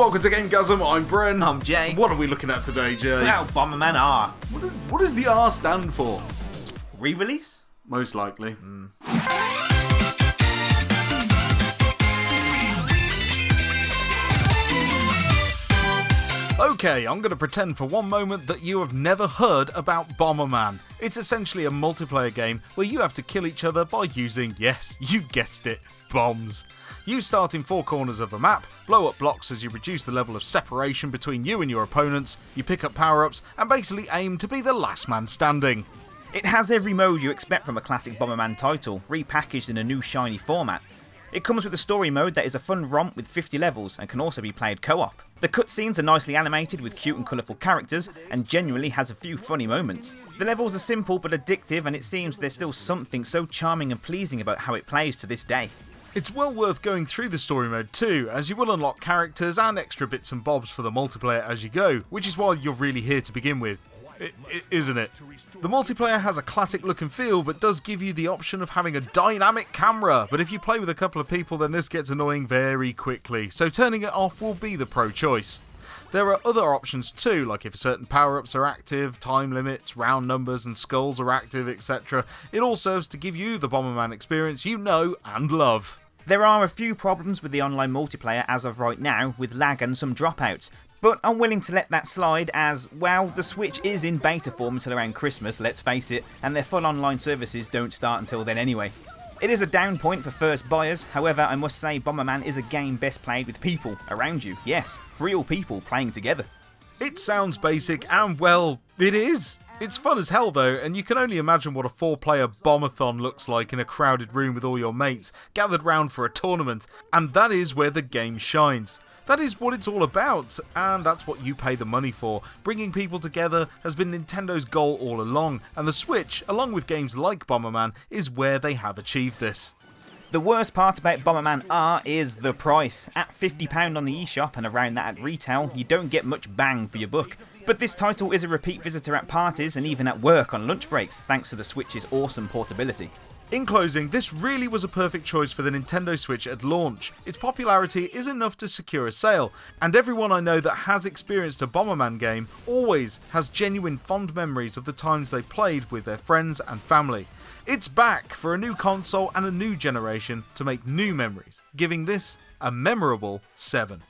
welcome to GameGazm. I'm Bren. I'm Jay. What are we looking at today, Jay? Well, BomberMan R. What does the R stand for? Re-release? Most likely. Okay, I'm going to pretend for one moment that you have never heard about BomberMan. It's essentially a multiplayer game where you have to kill each other by using, yes, you guessed it, bombs. You start in four corners of a map, blow up blocks as you reduce the level of separation between you and your opponents, you pick up power-ups, and basically aim to be the last man standing. It has every mode you expect from a classic BomberMan title, repackaged in a new shiny format. It comes with a story mode that is a fun romp with 50 levels and can also be played co-op. The cutscenes are nicely animated with cute and colourful characters and genuinely has a few funny moments. The levels are simple but addictive, and it seems there's still something so charming and pleasing about how it plays to this day. It's well worth going through the story mode too, as you will unlock characters and extra bits and bobs for the multiplayer as you go, which is why you're really here to begin with. Isn't it? The multiplayer has a classic look and feel, but does give you the option of having a dynamic camera, but if you play with a couple of people then this gets annoying very quickly, so turning it off will be the pro choice. There are other options too, like if certain power-ups are active, time limits, round numbers and skulls are active, etc. It all serves to give you the BomberMan experience you know and love. There are a few problems with the online multiplayer as of right now, with lag and some dropouts, but I'm willing to let that slide as, well, the Switch is in beta form until around Christmas, let's face it, and their full online services don't start until then anyway. It is a down point for first buyers, however I must say BomberMan is a game best played with people around you, yes, real people playing together. It sounds basic and, well, it is. It's fun as hell though, and you can only imagine what a 4-player bombathon looks like in a crowded room with all your mates, gathered round for a tournament, and that is where the game shines. That is what it's all about, and that's what you pay the money for. Bringing people together has been Nintendo's goal all along, and the Switch, along with games like BomberMan, is where they have achieved this. The worst part about BomberMan R is the price. At £50 on the eShop and around that at retail, you don't get much bang for your buck. But this title is a repeat visitor at parties and even at work on lunch breaks, thanks to the Switch's awesome portability. In closing, this really was a perfect choice for the Nintendo Switch at launch. Its popularity is enough to secure a sale, and everyone I know that has experienced a BomberMan game always has genuine fond memories of the times they played with their friends and family. It's back for a new console and a new generation to make new memories, giving this a memorable 7.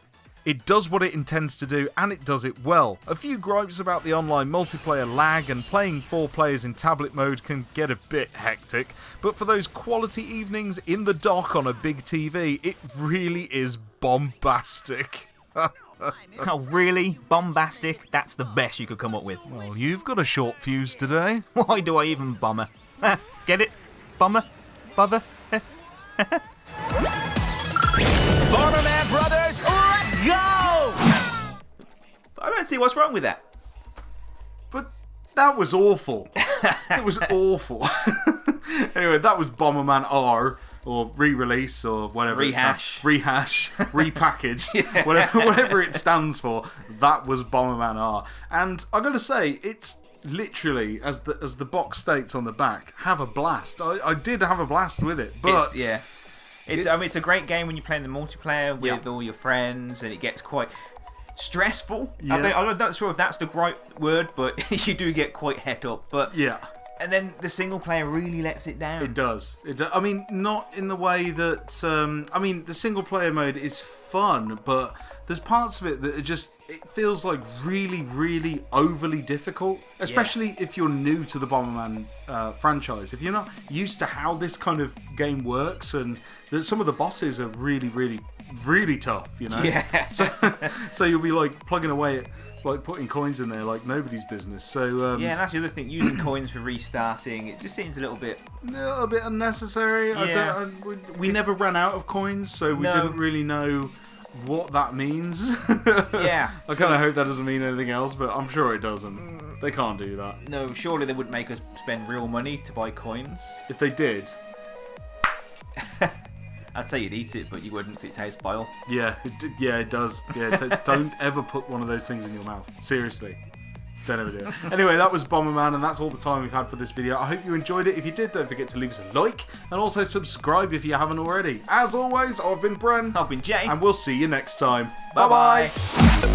It does what it intends to do, and it does it well. A few gripes about the online multiplayer lag, and playing 4 players in tablet mode can get a bit hectic, but for those quality evenings in the dock on a big TV, it really is bombastic. Oh really? Bombastic? That's the best you could come up with. Well, you've got a short fuse today. Why do I even bomber? Get it? Bomber? Bother? BomberMan brothers, let's go! I don't see what's wrong with that. But that was awful. It was awful. Anyway, that was BomberMan R, or re-release, or whatever. Rehash, repackaged, yeah. whatever it stands for. That was BomberMan R, and I gotta say, it's literally, as the box states on the back, have a blast. I did have a blast with it, but it's a great game when you're playing the multiplayer with all your friends, and it gets quite stressful. Yeah. I'm not sure if that's the right word, but you do get quite het up. But yeah. And then the single player really lets it down. It does. I mean, not in the way that... I mean, the single player mode is fun, but there's parts of it that are just... It feels like really, really overly difficult, especially if you're new to the BomberMan franchise. If you're not used to how this kind of game works, and that some of the bosses are really, really, really tough, you know? Yeah. So you'll be like plugging away at... like putting coins in there like nobody's business. So yeah, and that's the other thing. Using coins for restarting, it just seems a little bit unnecessary. Yeah. We never ran out of coins, so we didn't really know what that means. Yeah. I kind of hope that doesn't mean anything else, but I'm sure it doesn't. They can't do that. No, surely they wouldn't make us spend real money to buy coins. If they did, I'd say you'd eat it, but you wouldn't because it tastes bile. Yeah, it does. Yeah, don't ever put one of those things in your mouth. Seriously. Don't ever do it. Anyway, that was BomberMan, and that's all the time we've had for this video. I hope you enjoyed it. If you did, don't forget to leave us a like, and also subscribe if you haven't already. As always, I've been Bren. I've been Jay. And we'll see you next time. Bye-bye. Bye-bye.